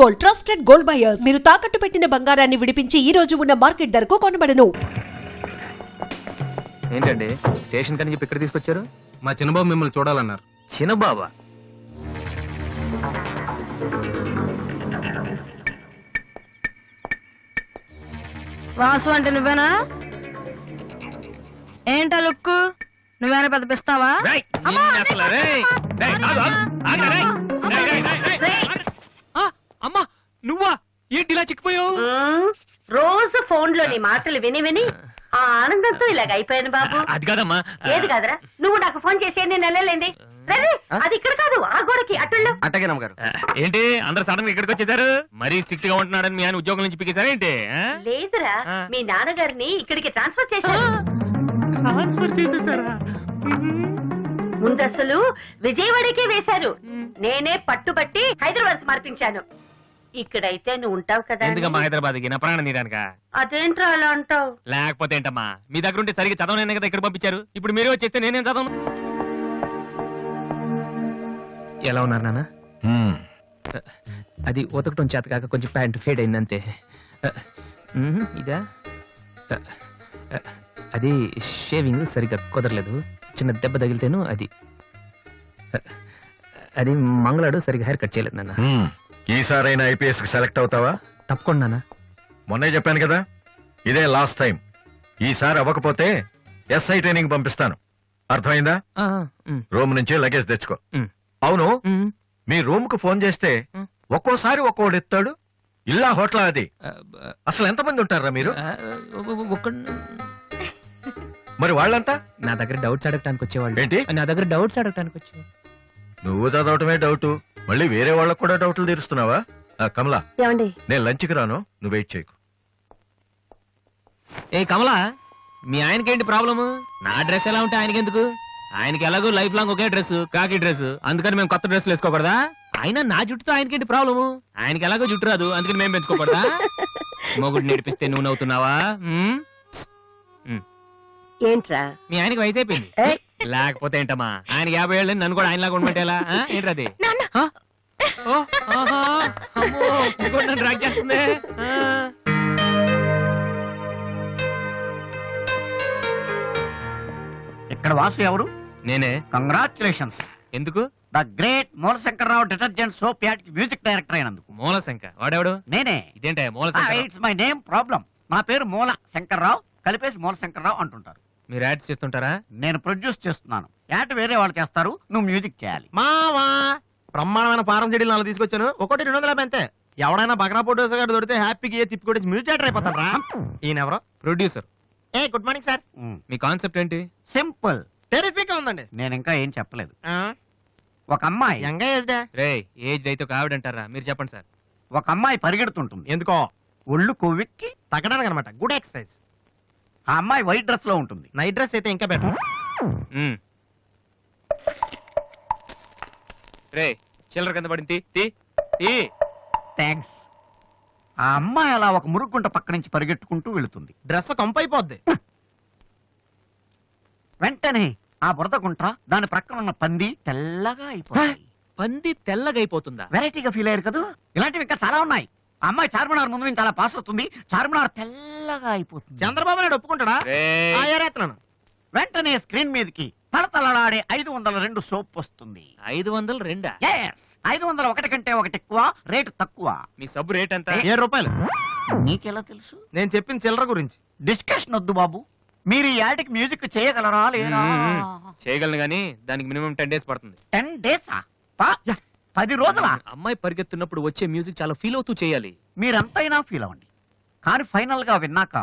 Gold, trusted gold buyers. మీరు తాకట్టు పెట్టిన బంగారాన్ని విడిపించి ఈ రోజు ఉన్న మార్కెట్ ధరకు కొనబడను. ఏంటండి స్టేషన్ కని చెప్పి ఇక్కడ తీసుకొచ్చారు? మా చిన్నబాబు మిమ్మల్ని చూడాలన్నారు. చిన్నబాబా? వాసు అంటే నువ్వేనా? ఏంటా లుక్కు? నువ్వేనా పెద్ద పిస్తావా? అమ్మా నువ్వా? ఏంటి ఇలా చిక్కిపోయావు? రోజు ఫోన్ లో నీ మాటలు విని విని ఆ ఆనందంతో ఇలాగ అయిపోయాను బాబు. అది కాదమ్మా. ఏది కాదరా, నువ్వు నాకు ఫోన్ చేసి నేను వెళ్ళలేండి. అది ఇక్కడ కాదు, ఆ గోడకి అటుళ్ళు. అట్టగే నమ్మగారు. ఏంటి అందరు సడన్ గా ఇక్కడికి వచ్చేసారు? మరీ స్ట్రిక్ట్ గా ఉంటున్నాడని మీ ఆయన ఉద్యోగం నుంచి పిగేశారా ఏంటి? లేదురా, మీ నాన్నగారిని ఇక్కడికి ట్రాన్స్ఫర్ చేశారు. ముందు అసలు విజయవాడకే వేశారు. నేనే పట్టుబట్టి హైదరాబాద్ మార్పించాను. ఇక్కడైతే నువ్వు ఉంటావు కదా. ఎందుకమ్మా హైదరాబాద్ కి? నా ప్రాణం తీరానిక? అదేంట్రా అలా అంటావు? లేకపోతే ఏంటమ్మా, మీ దగ్గర ఉంటే సరిగ్గా చదవనే కదా ఇక్కడ పంపించారు. ఇప్పుడు మీరే వచ్చేస్తే నేనేం చదవను. ఎలా ఉన్నారు నాన్న? అది ఉతకటం చేత కాక కొంచెం ప్యాంట్ ఫేడ్ అయింది అంతే. ఇదా? అది షేవింగ్ సరిగ్గా కుదరలేదు, చిన్న దెబ్బ తగిలితేను. అది మంగళాడు సరిగ్గా హెయిర్ కట్ చేయలేదు నాన్న. ఈసారైనా ఐపీఎస్ కి సెలెక్ట్ అవుతావా? తప్పకుండా నాన్న. మొన్నే చెప్పాను కదా, ఇదే లాస్ట్ టైం. ఈసారి అవ్వకపోతే ఎస్ఐ ట్రైనింగ్ పంపిస్తాను. అర్థమైందా? రూమ్ నుంచి లగేజ్ తెచ్చుకో. అవును, మీ రూమ్ కు ఫోన్ చేస్తే ఒక్కోసారి ఒక్కోడు ఎత్తాడు. ఇల్లా హోటల్ అది? అసలు ఎంతమంది ఉంటారా మీరు? మరి వాళ్ళంతా నా దగ్గర డౌట్స్ అడగటానికి వచ్చేవాళ్ళు. ఏంటి? నా దగ్గర డౌట్స్ అడగటానికి వచ్చేవాళ్ళు. నువ్వు చదవటమే డౌట్, మళ్ళీ వేరే వాళ్ళకు కూడా డౌట్లు తీరుస్తున్నావా? కమలా, నేను లంచ్కి రాను, నువ్వు వెయిట్ చేయకు. ఏ కమలా, మీ ఆయనకేంటి ప్రాబ్లము? నా డ్రెస్ ఎలా ఉంటే ఆయనకెందుకు? ఆయనకి ఎలాగో లైఫ్ లాంగ్ ఒకే డ్రెస్, కాకి డ్రెస్. అందుకని మేము కొత్త డ్రెస్లు వేసుకోకూడదా? ఆయన నా జుట్టుతో ఆయనకేంటి ప్రాబ్లము? ఆయనకి ఎలాగో జుట్టు రాదు, అందుకని మేము పెంచుకోకూడదా? మొగుడు నేర్పిస్తే నువ్వు నవ్వుతున్నావా? ఏంట్రా మీ ఆయనకి వయసు అయిపోయింది. లేకపోతే ఏంటమ్మా, ఆయనకి 50 ఏళ్ళు, నన్ను కూడా ఆయనలాగా ఉండమంటే ఎలా? ఏంటది? డ్రాక్ చేస్తుంది. ఇక్కడ వాసు ఎవరు? నేనే. కంగ్రాచులేషన్స్. ఎందుకు? The great Moolashankararao detergent soap ad కి మ్యూజిక్ డైరెక్టర్ అయినందుకు. మూలశంక వాడేవాడు? నేనే. ఇదేంటే మూలశంక? It's my name problem. నా పేరు మూల శంకర్రావు, కలిపేసి మూలశంకరరావు అంటుంటారు. మీరు యాడ్స్ చేస్తుంటారా? నేను ప్రొడ్యూస్ చేస్తున్నాను. యాడ్ వేరే వాళ్ళు చేస్తారు, నువ్వు మ్యూజిక్ చేయాలి. మావా బ్రహ్మాండమైన పారం చెడీలు 4 తీసుకొచ్చాను. ఒకటి 250 అంతే. ఎవడైనా బగ్రా ఫోటోస్ గారు దొరికితే హ్యాపీగా తిప్పికొట్టి మ్యూజిక్ డైరెక్టర్ అయిపోతారా? ఈయన ఎవరో ప్రొడ్యూసర్. Good morning sir. మీ కాన్సెప్ట్ ఏంటి? సింపుల్, టెరిఫిక్ గా ఉందండి. నేను ఇంకా ఏం చెప్పలేదు. ఒక అమ్మాయి యంగ్ ఏజ్ రే ఏజ్ అయితే ఒక ఆవిడ అంటారా? మీరు చెప్పండి సార్. ఒక అమ్మాయి పరిగెడుతుంటుంది. ఎందుకో? ఒళ్ళు కొవ్వెక్కి తగ్గడానికి అనమాట. Good exercise. ఆ అమ్మాయి వైట్ డ్రెస్ లో ఉంటుంది. నైట్ డ్రెస్ అయితే ఇంకా బెటర్. రే చిల్లర కింద పడింది. థ్యాంక్స్. ఆ అమ్మాయి అలా ఒక మురుగుంట పక్క నుంచి పరిగెట్టుకుంటూ వెళుతుంది. డ్రెస్ కంపైపోద్ది. వెంటనే ఆ బురద గుంట, దాని ప్రక్కన ఉన్న పంది తెల్లగా అయిపోతుంది. పంది తెల్లగా అయిపోతుందా? వెరైటీగా ఫీల్ అయ్యారు కదా. ఇలాంటివి ఇంకా చాలా ఉన్నాయి. ఆ అమ్మాయి చార్మినార్ ముందు నుంచి అలా పాస్ అవుతుంది, చార్మినార్ తెల్లగా అయిపోతుంది. చంద్రబాబు నాయుడు ఒప్పుకుంటాడా? ఏరేస్తున్నాను. వెంటనే స్క్రీన్ మీదకి తలతలలాడే 502 సోప్ వస్తుంది. 502? 501 కంటే ఒకటి ఎక్కువ, రేటు తక్కువ. మీ సబ్బు రేట్ ఎంత? 7 రూపాయలు. నీకెలా తెలుసు? నేను చెప్పిన చిల్లర గురించి. డిస్కషన్ వద్దు బాబు. మీరు ఈ యాడ్కి మ్యూజిక్ చేయగలరా లేదా? చేయగలను గానీ దానికి మినిమం 10 days పడుతుంది. 10 days? 10 రోజుల? అమ్మాయి పరిగెత్తున్నప్పుడు వచ్చే మ్యూజిక్ చాలా ఫీల్ అవుతూ చేయాలి. మీరంతైనా ఫీల్ అవ్వండి, కానీ ఫైనల్ గా విన్నాక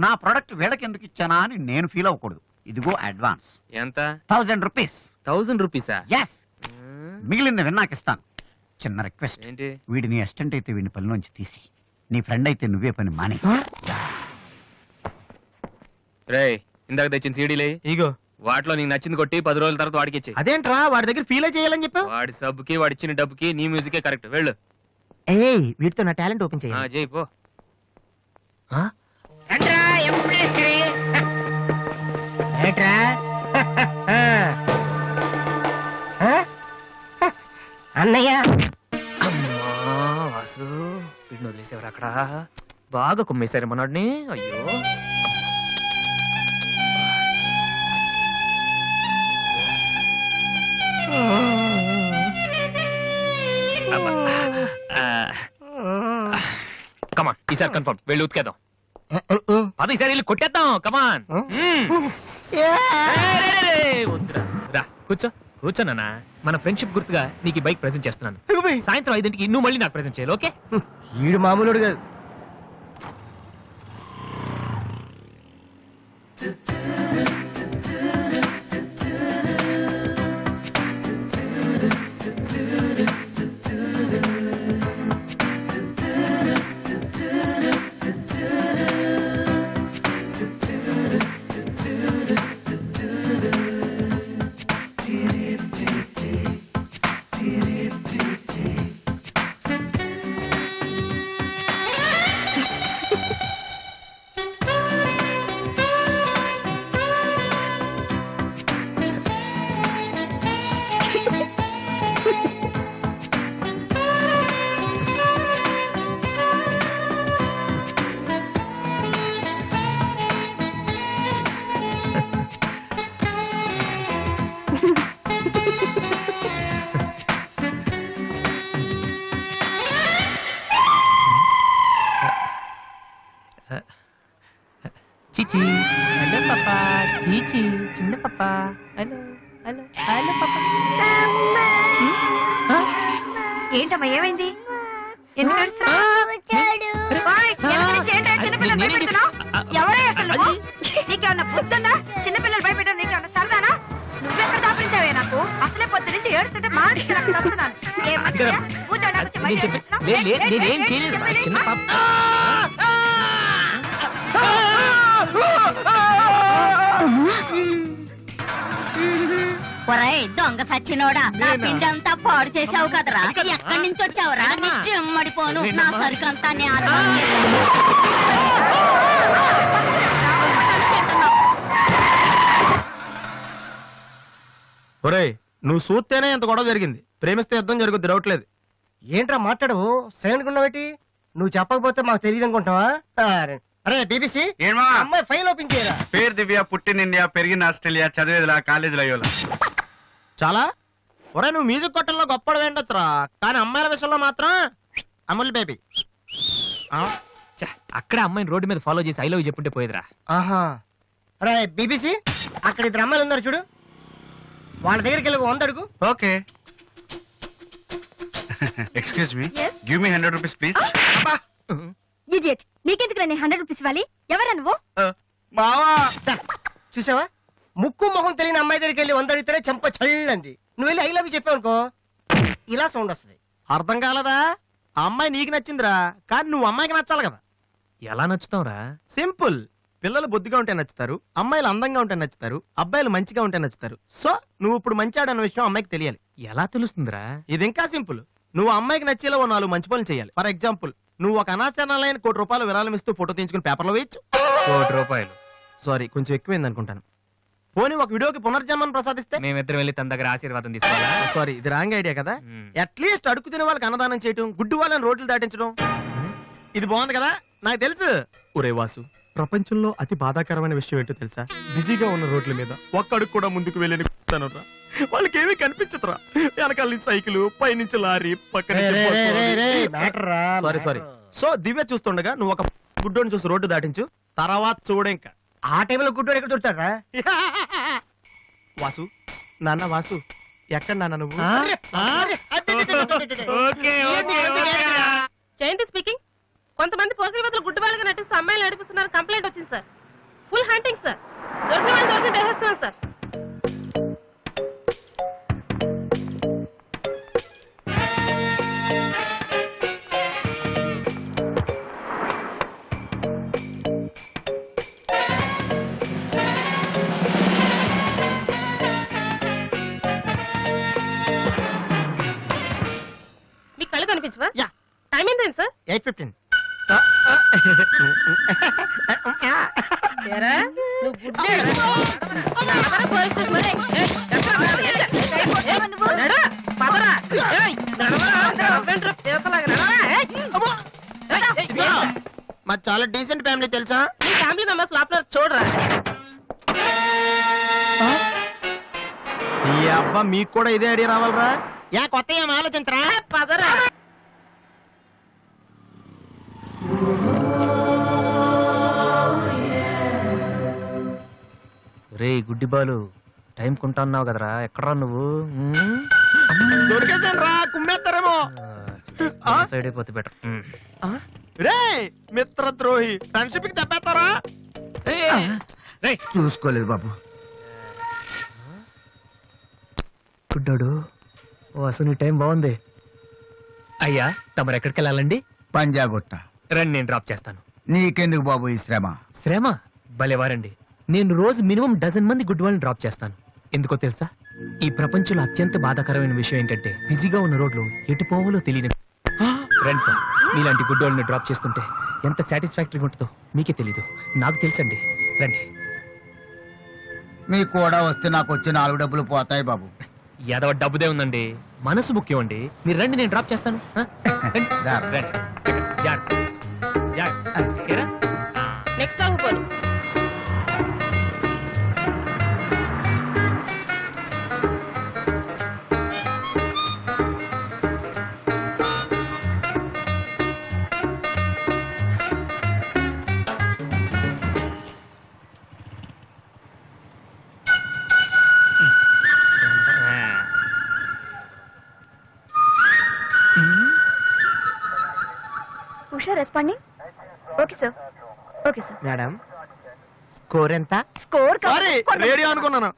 నా ప్రొడక్ట్ వీళ్ళకి ఎందుకు ఇచ్చానా అని నేను ఫీల్ అవ్వకూడదు. ఇదిగో అడ్వాన్స్. ఎంత? 1000 రూపీస్. 1000 రూపీసా? ఎస్. మిగిలింది విన్నాక ఇస్తాను. చిన్న రిక్వెస్ట్. ఏంటి? వీడిని అసిస్టెంట్ అయితే వీడిని పనిలోంచి తీసి, నీ ఫ్రెండ్ అయితే నువ్వే పని మానే. రే ఇందాక తెచ్చిన సీడీలే ఇగో. వాటిలో నీకు నచ్చింది కొట్టి 10 రోజుల తర్వాత వాడికి ఇచ్చే. అదేంట్రా, వాడి దగ్గర ఫీల్ చేయాలని చెప్పావు? వాడి సబ్బుకి వాడి ఇచ్చిన డబ్బుకి నీ మ్యూజికే కరెక్ట్. వెళ్ళు. వీటితో నా టాలెంట్ ఓపెన్ చేయాలి. చేయి పో. అన్నయ్య. అమ్మా వాసు వదిలేసేవారు అక్కడ బాగా కుమ్మేశారు మనోడిని. అయ్యో కమాన్ ఈసారి కన్ఫర్మ్ వెళ్ళి ఉతికేద్దాం. పది ఈసారి వెళ్ళి కొట్టేద్దాం. కమాన్ రా కూర్చో కూర్చోనన్నా. మన ఫ్రెండ్షిప్ గుర్తుగా నీకు ఈ బైక్ ప్రెజెంట్ చేస్తున్నాను. సాయంత్రం 5ంటికి నువ్వు మళ్ళీ నాకు ప్రెజెంట్ చేయాలి. ఓకే? ఈడు మామూలుడు కాదు. చీచి హలో పాపా. చీచి చిన్న పాపా. హలో హలో హలో పాపా. ఏంటమ్మా ఏమైంది? ఎందుకు ఏడుస్తున్నావ్? ఓయ్, ఎందుకు నుంచి ఏంటో చిన్నపిల్లలు భయపెడుతున్నావ్? ఎవరే అసలు నువ్వు? నీకేమన్నా బుద్ధుందా? చిన్నపిల్లలు భయపెట్టడం నీకేమన్నా సరదానా? నువ్వెక్కడ దాపించావే నాకు? అసలే పొద్దు నుంచి ఏడుస్తుంటే మా నుంచి నాకు తప్పుతున్నాను. నేనేం చేయలేదు చిన్న పాప. ఒరేయ్ దొంగ సచ్చినోడా, నా పిండి అంతా పాడు చేసావు కదరా. ఎక్కడి నుంచి వచ్చావురా? నీ చెమ్మడిపోను. నా సరుకు అంతా ఒరేయ్ నువ్వు చూస్తేనే ఎంత గొడవ జరిగింది. ప్రేమిస్తే యుద్ధం జరుగుద్ది, డౌట్ లేదు. ఏంట్రా మాట్లాడవు? సైలెంట్ ఉన్నావేటి? నువ్వు చెప్పకపోతే మాకు తెలియదు అనుకుంటావా? అరే బీబీసీ అమ్మాయి ఫైల్ ఓపెన్ చేయరా. పేరు దివ్య, పుట్టిన ఇండియా, పెరిగిన ఆస్ట్రేలియా, చదివేదిలా కాలేజీలో అయ్యోలా. చాలా ఒరే నువ్వు మ్యూజిక్ కొట్టంలో గొప్పడు వేండొచ్చురా, కానీ అమ్మాయిల విషయంలో మాత్రం అమూల్ బేబీ. అక్కడ అమ్మాయిని రోడ్డు మీద ఫాలో చేసి ఐ లవ్ చెప్పుంటే పోయేదిరా. ఆహా అరే బీబీసీ అక్కడ ఇద్దరు అమ్మాయిలు ఉన్నారు చూడు, వాళ్ళ దగ్గరికి వెళ్ళి 100 అడుగు. Okay. Excuse me, give me 100 rupees please. Idiot, నీకెందుకు నేను 100 రూపీస్ ఇవ్వాలి? ఎవరా నువ్వు? బావా చూసావా, ముక్కు మొహం తెలియని అమ్మాయి దగ్గరికి వెళ్ళి 100 అడిగితేనే చెంప చల్లంది. నువ్వు వెళ్ళి ఐ లవ్ యూ చెప్పావు అనుకో, ఇలా సౌండ్ వస్తుంది. అర్థం కాలదా? ఆ అమ్మాయి నీకు నచ్చిందిరా, కానీ నువ్వు అమ్మాయికి నచ్చాలి కదా. ఎలా నచ్చుతావురా? సింపుల్. పిల్లలు బొద్దుగా ఉంటే నచ్చుతారు, అమ్మాయిలు అందంగా ఉంటే నచ్చుతారు, అబ్బాయిలు మంచిగా ఉంటే నచ్చుతారు. సో నువ్వు ఇప్పుడు మంచివాడు అన్న విషయం అమ్మాయికి తెలియాలి. ఎలా తెలుస్తుందిరా? ఇది ఇంకా సింపుల్. నువ్వు అమ్మాయికి నచ్చేలా 4 మంచి పనులు చేయాలి. ఫర్ ఎగ్జాంపుల్, నువ్వు ఒక అనాచరణలైన ₹1 కోటి విరాళం ఇస్తూ ఫోటో తీయించుకుని పేపర్లో వేయచ్చు. ₹1 కోటి. సారీ కొంచెం ఎక్కువైంది అనుకుంటాను. పోనీ ఒక వీడియోకి పునర్జన్మను ప్రసాదిస్తే? మేమిద్దరం వెళ్ళి తన దగ్గర ఆశీర్వాదం తీసుకోవాలా? సారీ ఇది రాంగ్ ఐడియా కదా. అట్లీస్ట్ అడుగు తినే వాళ్ళకి అన్నదానం చేయటం, గుడ్డు వాళ్ళని రోడ్లు దాటించడం, ఇది బాగుంది కదా. నాకు తెలుసు. ఒరే వాసు, ప్రపంచంలో అతి బాధాకరమైన విషయం ఏంటో తెలుసా? బిజీగా ఉన్న రోడ్ల మీద ఒక్క అడుగు కూడా ముందుకు వెళ్ళని కూర్చున్నానురా. వాళ్ళకి ఏమీ కనిపించదురా. వెనకాల నుంచి సైకిల్, పైనుంచి లారీ, పక్కన సారీ. సో దివ్య చూస్తుండగా నువ్వు ఒక గుడ్డోని చూసి రోడ్డు దాటించు, తర్వాత చూడ. ఇంకా ఆ టైంలో గుడ్డోడు ఎక్కడ దొరుకుతాడా? వాసు, నాన్న వాసు, ఎక్కడ నాన్న నువ్వు? జయంతి స్పీకింగ్. కొంతమంది పోకిరి వదలు గుడ్డు వాళ్ళగా నటిస్తూ అమ్మాయిలు నడిపిస్తున్నారు. కంప్లైంట్ వచ్చింది సార్. Full hunting sir. దొరికిన వాళ్ళు దొరికిన వేసేస్తున్నాం సార్. మీ కళ్ళు కనిపించవా? టైం ఏంటండి సార్? 8:15. నువ్వు గుడ్డే మాది చాలా డీసెంట్ ఫ్యామిలీ తెలుసా? మీ ఫ్యామిలీ మెంబర్స్ లోపల చూడరా. ఈ అబ్బా మీకు కూడా ఇదే ఐడియా రావాలరా? యా కొత్త ఏం ఆలోచించరా? పదరా. రే గుడ్డి బాలు, టైం కొంటున్నావు కదరా, ఎక్కడరా నువ్వు? దొరికేసాను రా, కుమ్మేస్తారేమో. సైడ్ అయిపోతే బెటర్. రే మిత్రద్రోహి, ఫ్రెండ్షిప్ కి దెబ్బేస్తారా? చూసుకోలేదు బాబు. గుడ్డాడు, ఓ అసలు నీ టైం బాగుంది. అయ్యా తమరు ఎక్కడికి వెళ్ళాలండి? పంజాగుట్ట. రండి, నేను డ్రాప్ చేస్తాను. నీకెందుకు బాబు ఈ శ్రమ? శ్రమ భలేవారండి. నేను రోజు మినిమం డజన్ మంది గుడ్ వాళ్ళని డ్రాప్ చేస్తాను. ఎందుకో తెలుసా? ఈ ప్రపంచంలో అత్యంత బాధాకరమైన విషయం ఏంటంటే బిజీగా ఉన్న రోడ్లు ఎటు పోవాలో తెలియని. రండి సార్, మీలాంటి గుడ్ వాళ్ళని డ్రాప్ చేస్తుంటే ఎంత సాటిస్ఫాక్టరీగా ఉంటుందో మీకే తెలీదు, నాకు తెలుసండి. రండి. మీకు కూడా వస్తే నాకు వచ్చే 4 డబ్బులు పోతాయి బాబు. ఏదో డబ్బుదే ఉందండి, మనసు ముఖ్యం అండి. మీరు రండి, నేను డ్రాప్ చేస్తాను. నెక్స్ట్ స్టాప్ పోనీ. Usha responding. Okay sir, okay sir. Madam score ఎంత? స్కోర్ సారీ, రేడియో అనుకున్నాను.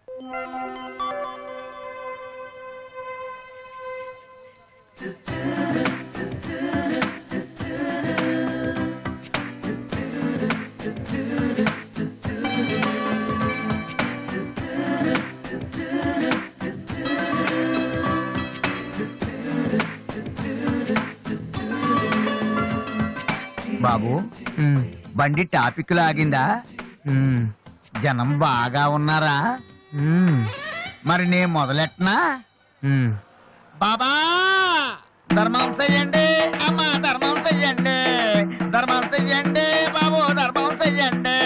బాబు బండి టాపిక్ లాగిందా? జనం బాగా ఉన్నారా? మరి నేను మొదలెట్టనా? బాబా ధర్మం చెయ్యండి, అమ్మా ధర్మం చెయ్యండి, ధర్మం చెయ్యండి బాబు, ధర్మం చెయ్యండి.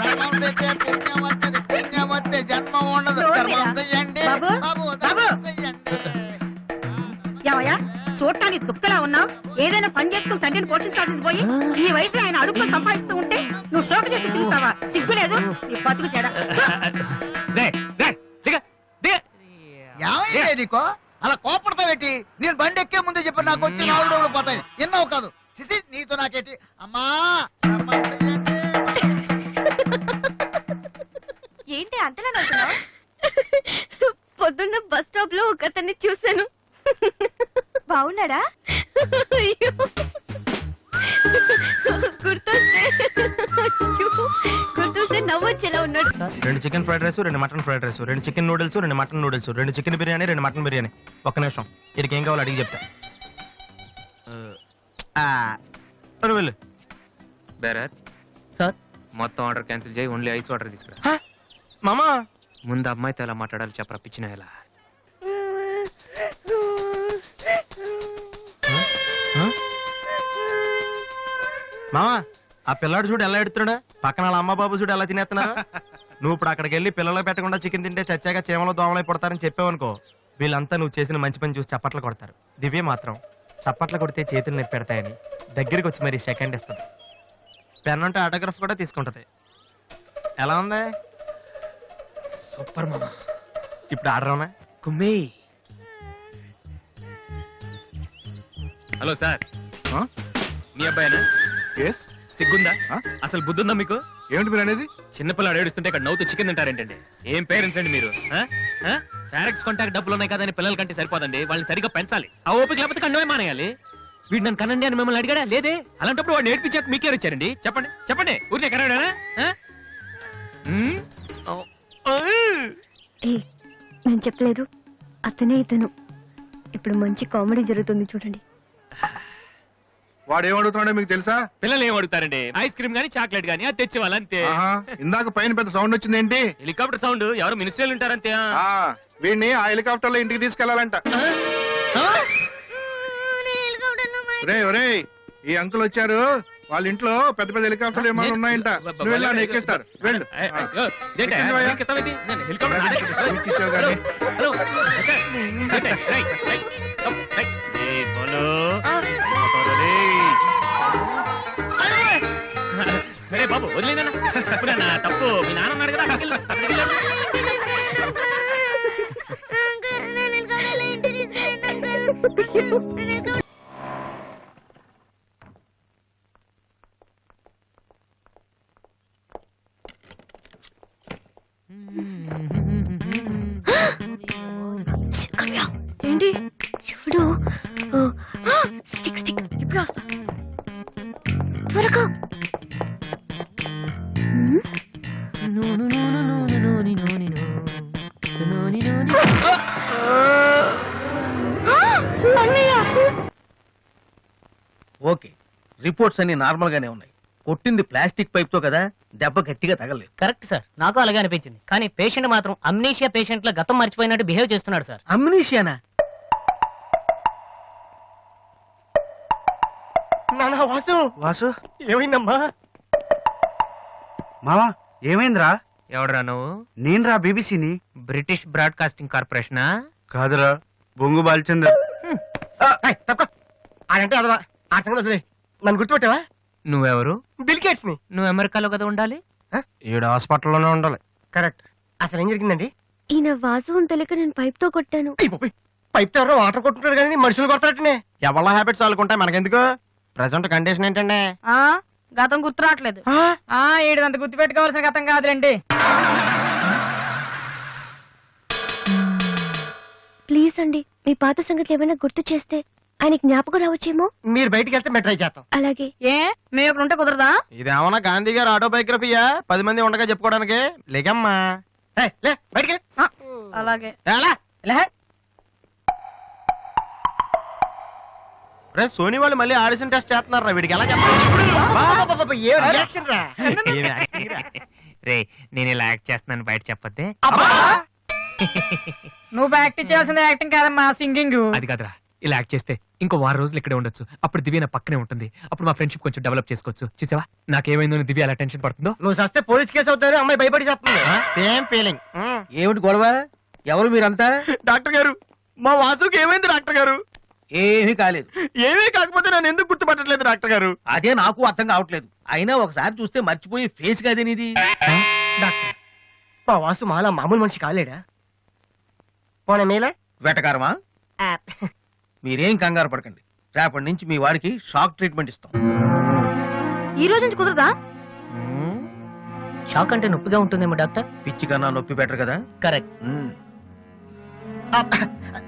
ధర్మం చేస్తే పుణ్యం వస్తుంది, పుణ్యం వస్తే జన్మ ఉండదు. ధర్మం చెయ్యండి బాబు, ధర్మం చెయ్యండి. ఏమయ్యా చూడటానికి దుఃఖలా ఉన్నావు? ఏదైనా పని చేసుకుని తండ్రిని పోషించాల్సింది పోయి ఈ వయసు ఆయన అడుగులు సంపాదిస్తూ ఉంటే నువ్వు షోక చేసి తిరుగుతావా? సిగ్గులేదు నీ బతుకు చెడ. ఏమైంది నీకో అలా కోపడతావేటి? నేను బండి ఎక్కే ముందే చెప్పి నాకు వచ్చి 4 డబ్బులు పోతాయి. ఎన్నో కాదు సిసి, నీతో నాకేటి? అమ్మా ఏంటి అంతలా నవ్వుతున్నావు? పొద్దున్న బస్ స్టాప్ లో ఒక అతన్ని చూశాను. బాగున్నాడా? గుర్తొస్తే నవ్వొచ్చేలా ఉన్నాడు. 2 chicken fried rice, 2 mutton fried rice, 2 chicken noodles, 2 mutton noodles, 2 chicken biryani, 2 mutton biryani. ఒక్క నిమిషం, వీడికి ఏం కావాలో అడిగి చెప్తా. వెళ్ళు. బేరర్ సార్, మొత్తం ఆర్డర్ క్యాన్సిల్ చేయి, ఓన్లీ ఐస్ వాటర్ తీసుకురా. మామా ముందు అమ్మాయితో ఎలా మాట్లాడాలి చెప్పరా, పిచ్చిన ఎలా? మామా ఆ పిల్లాడు చూడు ఎలా ఎడుతున్నాడా, పక్కన వాళ్ళ అమ్మ బాబు చూడు ఎలా తినేస్తున్నా. నువ్వు ఇప్పుడు అక్కడికి వెళ్ళి పిల్లలకు పెట్టకుండా చికెన్ తింటే చచ్చాక చీమలో దోమలై పడతారని చెప్పావనుకో, వీళ్ళంతా నువ్వు చేసిన మంచి పని చూసి చప్పట్లు కొడతారు. దివ్య మాత్రం చప్పట్లు కొడితే చేతులు నొప్పి పెడతాయని దగ్గరికి వచ్చి మరి సెకండ్ ఇస్తుంది. పెన్ అంటే ఆటోగ్రాఫ్ కూడా తీసుకుంటది. ఎలా ఉంది? సూపర్ మామా. ఇప్పుడు ఆర్డర్ అవునా? కుమ్మి. హలో సార్, మీ అబ్బాయినా? సిగ్గుందా? అసలు బుద్ధుందా మీకు? ఏమిటి మీరు అనేది? చిన్నపిల్లాడు ఏడుస్తుంటే ఇక్కడ నవ్వుతూ చికెన్ తింటారేంటండి? ఏం పేరెంట్స్ అండి మీరు? ఫారెక్స్ కాంటాక్ట్ డబ్బులు ఉన్నాయి కదని పిల్లల కంటే సరిపోదండి, వాళ్ళని సరిగ్గా పెంచాలి. ఆ ఓపిక లేకపోతే కండమే మానేయాలి. వీడు నన్ను కనండి అని మిమ్మల్ని అడిగాడా? లేదే. అలాంటప్పుడు వాడు నేర్పించాక మీకే వచ్చారండి. చెప్పండి చెప్పండి, ఊరికే కనడానా? నేను చెప్పలేదు, అతనే ఇతను. ఇప్పుడు మంచి కామెడీ జరుగుతుంది చూడండి. వాడు ఏమడుగుతున్నాడో మీకు తెలుసా? పిల్లలు ఏం అడుగుతారండి? ఐస్ క్రీమ్ గానీ చాక్లెట్ గానీ అది తెచ్చేవాళ్ళు అంతే. ఇందాక పైన పెద్ద సౌండ్ వచ్చింది ఏంటి? Helicopter sound. ఎవరు మినిస్టర్లు ఉంటారంతే. వీడిని ఆ హెలికాప్టర్ లో ఇంటికి తీసుకెళ్లాలంట. రే ఈ అంకుల్ వచ్చారు. వాళ్ళ ఇంట్లో పెద్ద పెద్ద హెలికాప్టర్లు ఏమైనా ఉన్నాయంట. నువ్వు వెళ్ళి ఆయన ఎక్కిస్తారు. వెళ్ళు. ఇచ్చావు కానీ. బాబు వదిలేనా తప్పు. మీ నాన్న ఉన్నాడు కదా, అక్కడికి వెళ్ళు, అక్కడికి వెళ్ళు. ఏంటి ఇప్పుడు స్టిక్ స్టిక్ ఇప్పుడు వస్తా త్వరగా. ఓకే, రిపోర్ట్స్ అన్ని నార్మల్ గానే ఉన్నాయి. కొట్టింది ప్లాస్టిక్ పైప్ తో కదా, దెబ్బ గట్టిగా తగలేదు. కరెక్ట్ సార్, నాకు అలాగే అనిపించింది. కానీ పేషెంట్ మాత్రం అమ్నీషియా పేషెంట్ లా గతం మర్చిపోయినట్టు బిహేవ్ చేస్తున్నాడు సార్. అమ్నీషియానా? వాసు వాసు ఏమైందమ్మా? మావా ఏమైందిరా? ఎవడరా నువ్వు? నేనురా బీబీసీని. British broadcasting కార్పొరేషనా? కాదురా, బొంగు బాల్చందర్. అంటే అదవా ఆ సంగతి నన్ను గుర్తుపెట్టావా? నువ్వెవరు? బిల్గేట్స్ ని. నువ్వు అమెరికాలో కదా ఉండాలి. ఈడ హాస్పిటల్లోనే ఉండాలి. కరెక్ట్. అసలు ఏం జరిగిందండి? ఈయన వాసు అని తెలియక నేను పైప్ తో కొట్టాను. పైప్ తో ఎవరో వాటర్ కొట్టుకుంటారు కానీ మనుషులు కొడతారటనే. ఎవరి హ్యాబిట్స్ వాళ్ళకుంటాయి, మనకెందుకు? ప్రెసెంట్ కండిషన్ ఏంటండి? గతం గుర్తు రావట్లేదు. ఏడంత గుర్తు పెట్టుకోవాల్సిన గతం కాదులేండి. ప్లీజ్ అండి, మీ పాత సంగతి ఏమైనా గుర్తు చేస్తే ఆయన జ్ఞాపకం రావచ్చేమో. మీరు బయటికి వెళ్తే మేము ట్రై చేస్తాం. అలాగే. ఏ మేము ఇక్కడ ఉంటే కుదరదా? ఇదేమన్నా గాంధీ గారు ఆటోబయోగ్రఫీయా? 10 మంది ఉండగా చెప్పుకోవడానికి? లేకమ్మా. లే బయటికి. అలాగే. రే, సోనీ వాళ్ళు మళ్ళీ ఆడిషన్ టెస్ట్ చేస్తున్నారా? వీడికి ఎలా చెప్పాలి? ఏ రియాక్షన్ రా? రే, నేను ఇలా యాక్ట్ చేస్తున్నాను బయట చెప్పొద్దే. నువ్వు యాక్టింగ్ చేయాల్సింది యాక్టింగ్ కాదమ్మా, సింగింగ్. అది కాదురా, ఇలా యాక్ట్ చేస్తే ఇంకో 10 రోజులు ఇక్కడే ఉండొచ్చు. అప్పుడు దివ్య నా పక్కనే ఉంటుంది. అప్పుడు మా ఫ్రెండ్షిప్ కొంచెం డెవలప్ చేసుకోవచ్చు. చూసావా నాకేమైందో అని దివ్య అలా టెన్షన్ పడుతుందో. నువ్వు చస్తే పోలీస్ కేసు అవుతారు, అమ్మాయి భయపడి చేస్తుంది. Same feeling. ఏమిటి గొడవ? ఎవరు మీరంతా? డాక్టర్ గారు, మా వాసుకి ఏమైంది డాక్టర్ గారు? ఏమీ కాలేదు. ఏమీ కాకపోతే నన్ను ఎందుకు గుర్తుపట్టట్లేదు డాక్టర్ గారు? అదే నాకు అర్థం కావట్లేదు. అయినా ఒకసారి చూస్తే మర్చిపోయే ఫేస్ కాదే నీది. డాక్టర్, మా వాసు మాలా మామూలు మనిషి కాలేడా? పోనీ మేలే వెటకారమా? మీరేం కంగారు పడకండి. రేపటి నుంచి మీ వాడికి షాక్ ట్రీట్మెంట్ ఇస్తాం. ఈ రోజు నుంచి కుదరదా? షాక్ అంటే నొప్పిగా ఉంటుందేమో డాక్టర్. పిచ్చి కన్నా నొప్పి బెటర్ కదా. కరెక్ట్.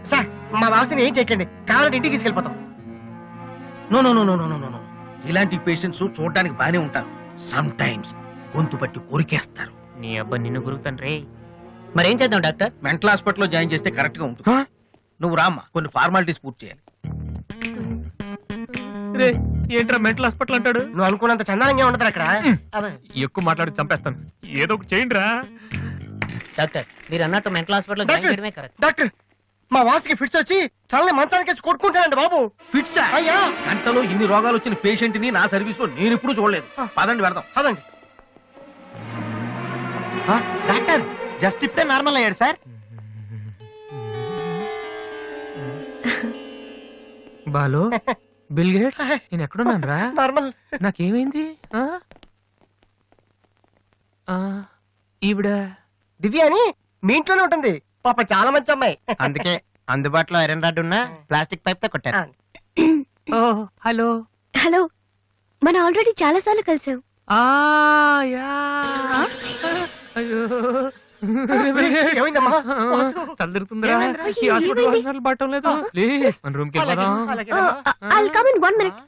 సార్, మా వాసుని ఏం చేయకండి, కావాలంటే ఇంటికి తీసుకెళ్ళిపోతాం. No no no no no no no. ఇలాంటి పేషెంట్స్ చూడడానికి బానే ఉంటారు. సమ్ టైమ్స్ గొంతు పట్టి కొరికేస్తారు. నీ అబ్బా నిన్ను గురుతాను రే. మరేం చేద్దాం డాక్టర్? మెంటల్ హాస్పిటల్లో జాయిన్ చేస్తే కరెక్ట్ గా ఉంటుంది. నువ్వు రామ్మా, కొన్ని ఫార్మాలిటీస్ పూర్తి చేయాలి. రే, ఏంట్రా మెంటల్ హాస్పిటల్ అంటాడు? నువ్వు అనుకున్నంత చందానంగా ఉండదు అక్కడ. ఎక్కువ మాట్లాడి చంపేస్తాను. ఏదో ఒకటి చేయండి రా. డాక్టర్, మీరు అన్నట్టు మెంటల్ హాస్పిటల్ జాయిన్ చేయడమే కరెక్ట్. డాక్టర్, మా వాసుకి ఫిట్స్ వచ్చి తలని మంచానికి కొట్టుకుంటానండి బాబు. ఫిట్స్ అయ్యా, గంటలో ఇన్ని రోగాలు వచ్చిన పేషెంట్ ని నా సర్వీస్ లో నేను ఎప్పుడు చూడలేదు. పదండి వెళ్దాం. అదండి. డాక్టర్, జస్ట్ ఇప్పుడే నార్మల్ అయ్యాడు సార్. బాలు, బిల్ గేట్స్, నేను ఎక్కడున్నాను రా? నార్మల్. నాకేమైంది? ఈవిడ దివ్య అని మీ ఇంట్లోనే ఉంటుంది. పాప చాలా మంచి అమ్మాయి. అందుకే అందుబాటులో ఐరన్ రాడ్ ఉన్న ప్లాస్టిక్ పైప్ తో కొట్టారు. ఓ హలో. హలో, మనం ఆల్రెడీ చాలా సార్లు కలిసాం. అయ్యో ఏమైందమ్మా? తలదిరుతుందిరా. ఏమైందిరా? ఈ హాస్పిటల్ ఏమైంది? వాసనలు పడటం లేదు. ప్లీజ్ మన రూమ్ కి వెళ్దాం. I'll come in 1 minute.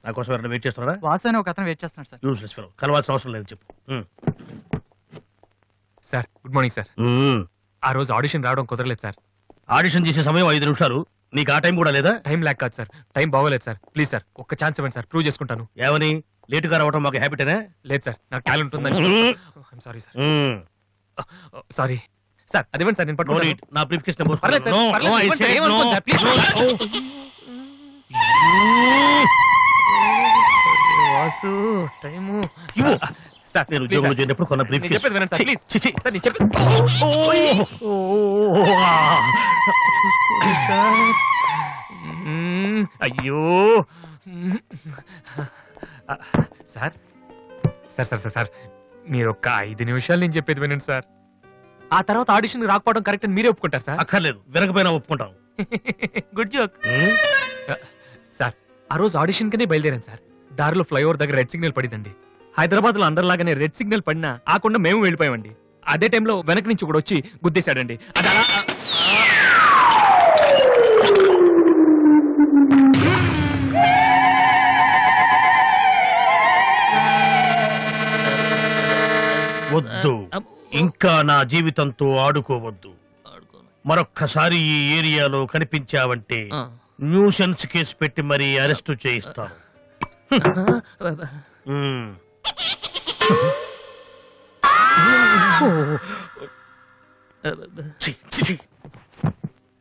నా కోసం ఎవరైనా వెయిట్ చేస్తున్నారా? వాసు అని ఒక అతను వెయిట్ చేస్తున్నాడు సార్. యూస్లెస్ ఫెలో, కలవాల్సిన అవసరం లేదు. చెప్పు. Sir, good morning sir. ఆ రోజు ఆడిషన్ రావడం కుదరలేదు సార్. ఆడిషన్ చేసే సమయం 5 నిమిషాలు. నీకు ఆ టైం కూడా లేదా? టైం ల్యాక్ కాదు సార్, టైం బాగోలేదు సార్. ప్లీజ్ సార్, ఒక్క ఛాన్స్ ఇవ్వండి సార్, ప్రూవ్ చేసుకుంటాను. ఏమని? లేటుగా రావడం మాకు హ్యాబిటేనా? లేదు సార్, నాకు టాలెంట్ ఉందని. Sorry sir. సారీ సార్, అదివ్వండి సార్, నేను పట్టుకోండి. నా బ్రీఫ్ కేస్ నెంబర్. పర్లేదు సార్, పర్లేదు, ఇవ్వండి సార్, ఏమనుకోండి sir, please sir. Vasu time sir నేను ఉద్యోగంలో చేరినప్పుడు కొన్న brief case. చెప్పేది వినండి సార్ ప్లీజ్ సార్ నేను చెప్పేది చూసుకోండి సార్. అయ్యో sir sir sir sir sir మీరు ఒక్క 5 నిమిషాలు నేను చెప్పేది వినండి సార్. ఆ తర్వాత ఆడిషన్ రాకపోవడం కరెక్ట్ అని మీరే ఒప్పుకుంటారు సార్. అక్కర్లేదు, వినకపోయినా ఒప్పుకుంటాం. Good joke sir. ఆ రోజు ఆడిషన్ కనే బయలుదేరాను సార్. దారిలో ఫ్లైఓవర్ దగ్గర రెడ్ సిగ్నల్ పడిందండి. హైదరాబాద్ లో అందరిలాగానే రెడ్ సిగ్నల్ పడినా ఆకుండా మేము వెళ్ళిపోయామండి. అదే టైంలో వెనక నుంచి కూడా వచ్చి గుద్దేశాడండి. అది అలా వద్దు, ఇంకా నా జీవితంతో ఆడుకోవద్దు. మరొక్కసారి ఈ ఏరియాలో కనిపించావంటే న్యూసెన్స్ కేసు పెట్టి మరీ అరెస్టు చేయిస్తాను.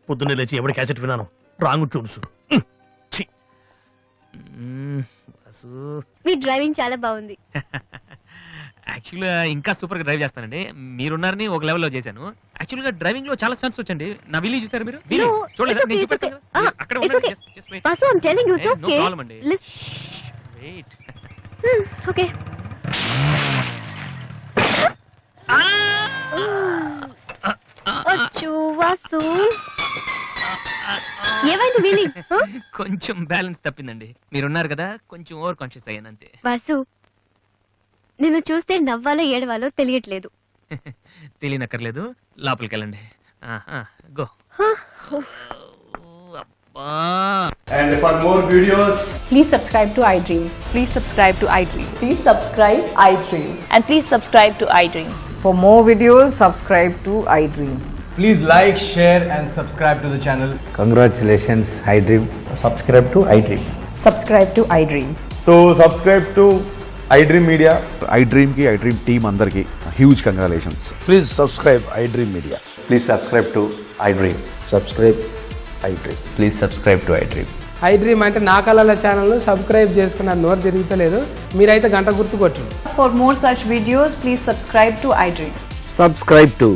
పొద్దున్నే లేచి ఎవరి క్యాసెట్ విన్నాను, రాంగ్ చూడుసు. మీ డ్రైవింగ్ చాలా బాగుంది. యాక్చువల్గా ఇంకా సూపర్ గా డ్రైవ్ చేస్తానండి. మీరున్నారని ఒక లెవెల్లో చేశాను. యాక్చువల్ గా డ్రైవింగ్ లో చాలా స్టన్స్ వచ్చండి. నా వీలు చూసారు మీరు? No, చూడలేదా? it's okay, నేను it's చూపెడతాను okay. కదా. అక్కడ It's ఉండండి. okay. Just wait. Vasu, I'm telling you, it's No okay. problem అండి. Wait. Okay. అచ్చు వాసు, ఏమైంది వీలి? కొంచెం బ్యాలెన్స్ తప్పిందండి. మీరున్నారు కదా, కొంచెం ఓవర్ కాన్షియస్ అయ్యాను అంతే. వాసు, నిన్ను చూస్తే నవ్వాలో ఏడవాలో తెలియట్లేదు. తెలియనక్కర్లేదు, లోపలికి వెళ్ళండి. Go. And for more videos, please subscribe to iDream. Please subscribe to iDream. Please subscribe iDream. And please subscribe to iDream. For more videos, subscribe to iDream. please like, share and subscribe to the channel. Congratulations, iDream. Subscribe to iDream. Subscribe to iDream. So subscribe to iDream Media. iDream ki iDream team andarki huge congratulations. Please subscribe iDream Media. Please subscribe to iDream. Subscribe iDream. Please subscribe to iDream. iDream అంటే నా కళల channel subscribe చేసుకున్న నోరు తిరుగుతలేదు. మీరైతే గంట గుర్తు కొట్టండి. For more such videos, please subscribe to iDream. Subscribe to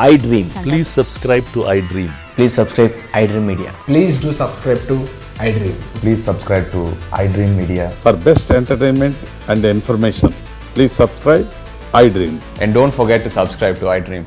iDream. Please subscribe to iDream. Please subscribe iDream Media. Please do subscribe to iDream. Please subscribe to iDream Media. For best entertainment and information, please subscribe iDream. And don't forget to subscribe to iDream.